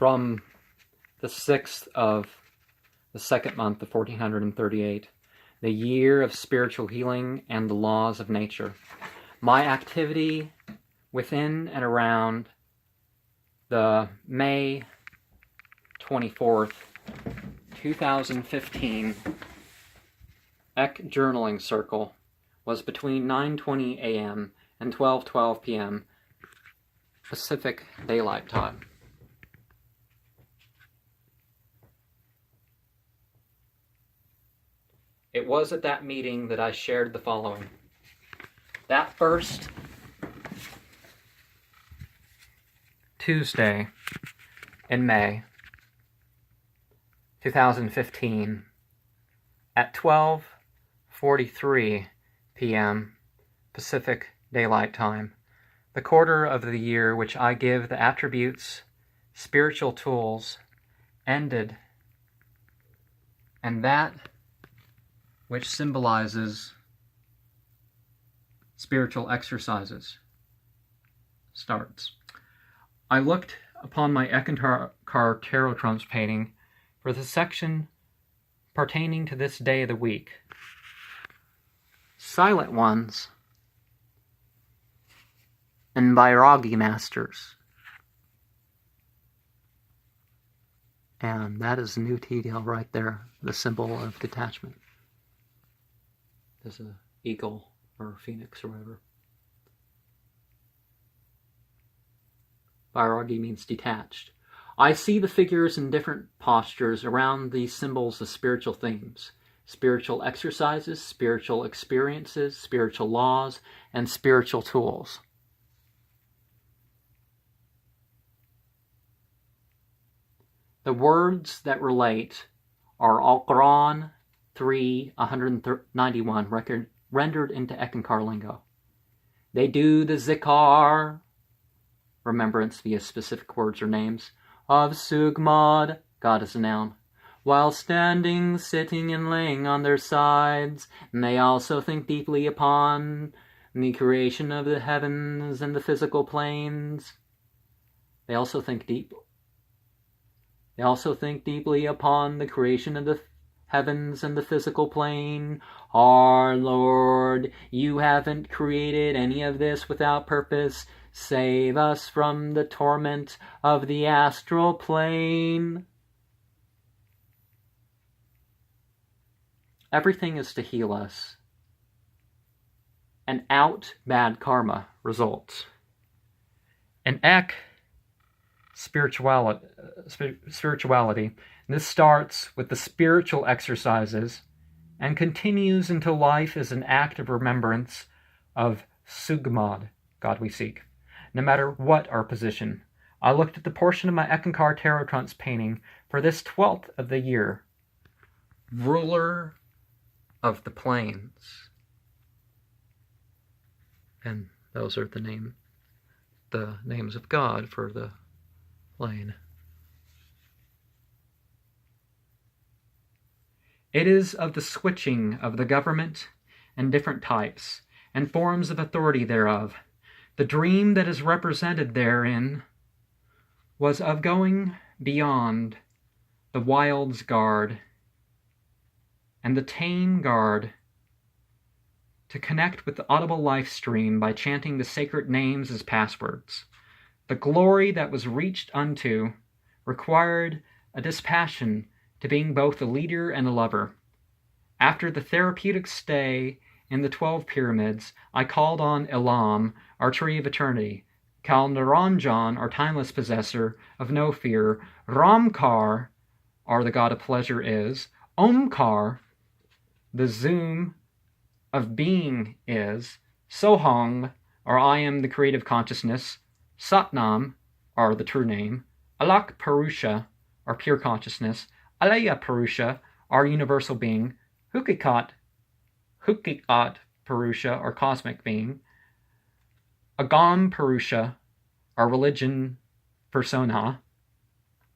from the 6th of the second month of 1438, the year of spiritual healing and the laws of nature. My activity within and around the May 24th, 2015 Eck Journaling Circle was between 9:20 a.m. and 12:12 p.m. Pacific Daylight Time. It was at that meeting that I shared the following. That first Tuesday in May 2015 at 12:43 p.m. Pacific Daylight Time, the quarter of the year which I give the attributes, spiritual tools, ended, and that which symbolizes spiritual exercises starts. I looked upon my Eckankar Tarot Trumps painting for the section pertaining to this day of the week. Silent Ones and Bairagi Masters. And that is New TDL right there, the symbol of detachment. There's an eagle or a phoenix or whatever. Bairagi means detached. I see the figures in different postures around these symbols of spiritual themes, spiritual exercises, spiritual experiences, spiritual laws, and spiritual tools. The words that relate are Al-Quran 3:191, rendered into Eckankar lingo. They do the zikar, remembrance via specific words or names, of Sugmad, God is a noun, while standing, sitting, and laying on their sides. And they also think deeply upon the creation of the heavens and the physical planes. They also think deeply upon the creation of the heavens and the physical plane. Our Lord, you haven't created any of this without purpose. Save us from the torment of the astral plane. Everything is to heal us. And out bad karma results. And Eck, spirituality. And this starts with the spiritual exercises and continues until life is an act of remembrance of Sugmad, God we seek. No matter what our position, I looked at the portion of my Eckankar Tarot Trumps painting for this 12th of the year. Ruler of the plains. And those are the names of God for the plane. It is of the switching of the government and different types and forms of authority thereof. The dream that is represented therein was of going beyond the wild's guard and the tame guard to connect with the audible life stream by chanting the sacred names as passwords. The glory that was reached unto required a dispassion to being both the leader and the lover. After the therapeutic stay in the 12 pyramids, I called on Elam, our tree of eternity, Kal Naranjan, our timeless possessor of no fear, Ramkar, our the god of pleasure is, Omkar, the zoom of being is, Sohang, or I am the creative consciousness, Satnam, or the true name, Alak Purusha, or pure consciousness, Alaya Purusha, our universal being, Hukikat Purusha, or cosmic being, Agam Purusha, our religion persona,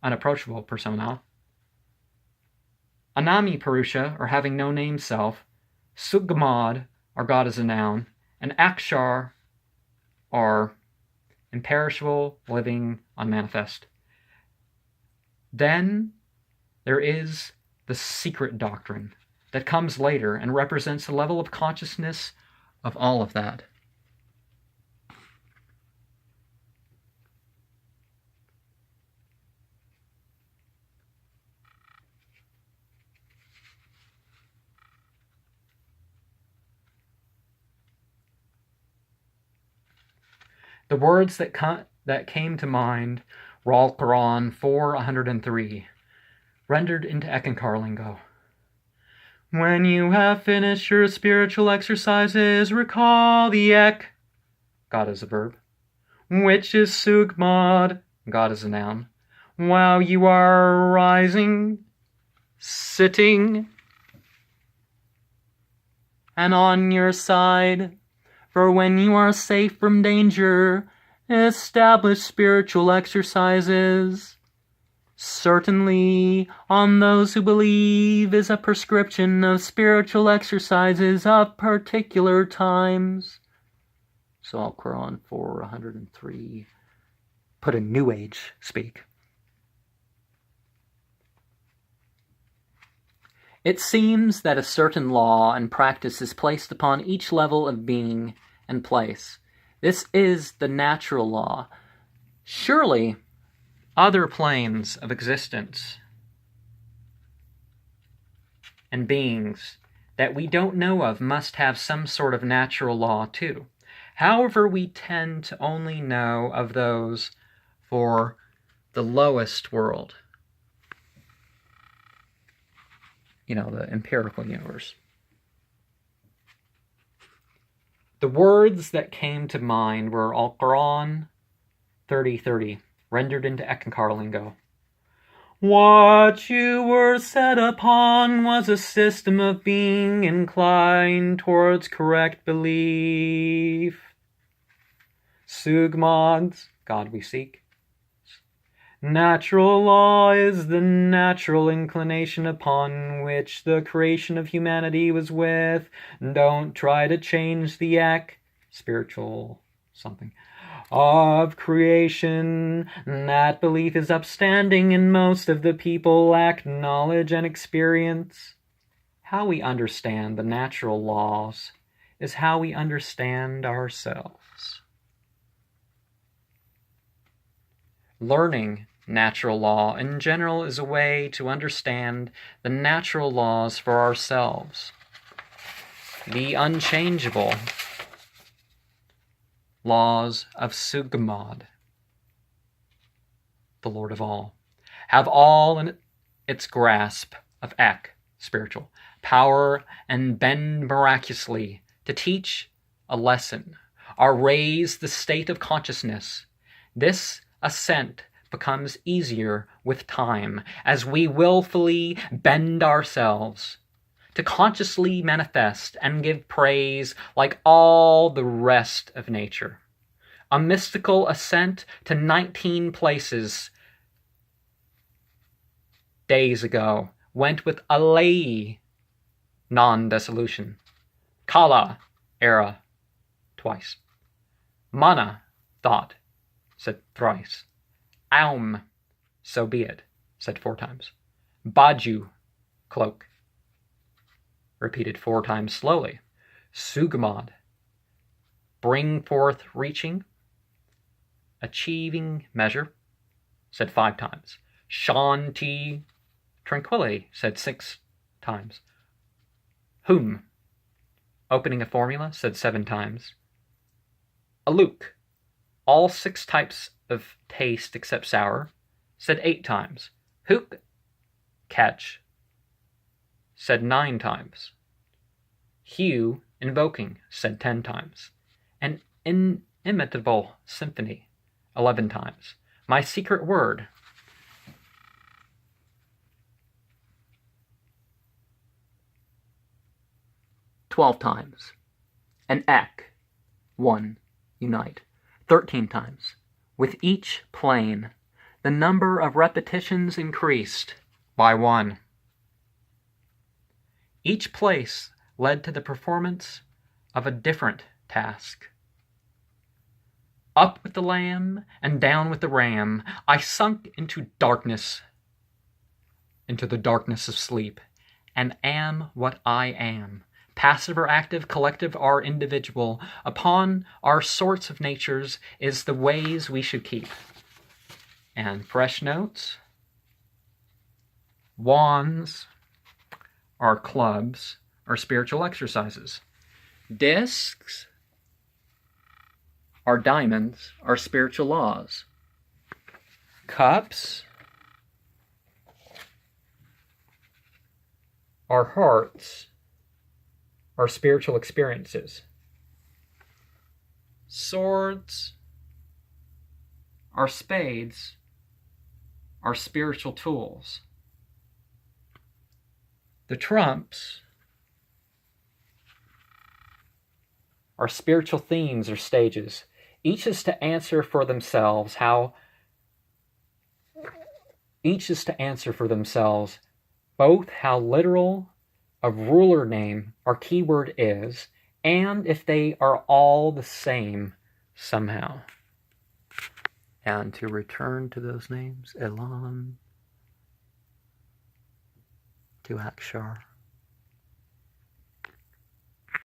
unapproachable persona, Anami Purusha, or having no name self, Sugmad, our God is a noun, and Akshar, or imperishable, living, unmanifest. Then there is the secret doctrine that comes later and represents the level of consciousness of all of that. The words that came to mind were Al-Quran 4:103, rendered into Eckankar lingo. When you have finished your spiritual exercises, recall the Ek, God is a verb, which is Sugmad, God is a noun, while you are rising, sitting, and on your side. For when you are safe from danger, establish spiritual exercises. Certainly, on those who believe is a prescription of spiritual exercises of particular times. So Al-Quran 4:103, put in New Age speak. It seems that a certain law and practice is placed upon each level of being and place. This is the natural law. Surely, other planes of existence and beings that we don't know of must have some sort of natural law too. However, we tend to only know of those for the lowest world. The empirical universe. The words that came to mind were Al-Quran 30:30, rendered into Eckankar lingo. What you were set upon was a system of being inclined towards correct belief. Sugmad, God we seek. Natural law is the natural inclination upon which the creation of humanity was with. Don't try to change the Ek, spiritual something, of creation. That belief is upstanding, and most of the people lack knowledge and experience. How we understand the natural laws is how we understand ourselves. Learning natural law in general is a way to understand the natural laws for ourselves. The unchangeable laws of Sugmad, the Lord of all, have all in its grasp of Ek, spiritual, power and bend miraculously to teach a lesson or raise the state of consciousness. This ascent becomes easier with time as we willfully bend ourselves to consciously manifest and give praise like all the rest of nature. A mystical ascent to 19 places days ago went with Alai, non-dissolution, Kala, era, twice, Mana, thought, said thrice, Aum, so be it, said 4 times, Baju, cloak, repeated 4 times slowly, Sugmad, bring forth reaching, achieving measure, said 5 times, Shanti, tranquility, said 6 times, Hum, opening a formula, said 7 times, Aluk, all 6 types of taste except sour, said 8 times. Hook, catch, said 9 times. Hue, invoking, said 10 times. An inimitable symphony, 11 times. My secret word, 12 times. An Ek, 1, unite, 13 times. With each plane, the number of repetitions increased by 1. Each place led to the performance of a different task. Up with the lamb and down with the ram, I sunk into darkness into the darkness of sleep, and am what I am. Passive or active, collective or individual, upon our sorts of natures is the ways we should keep. And fresh notes. Wands are clubs or spiritual exercises. Discs are diamonds or spiritual laws. Cups are hearts or spiritual experiences. Swords are spades or spiritual tools. The trumps are spiritual themes or stages. Each is to answer for themselves both how literal a ruler name or keyword is, and if they are all the same somehow. And to return to those names, Elan to Akshar.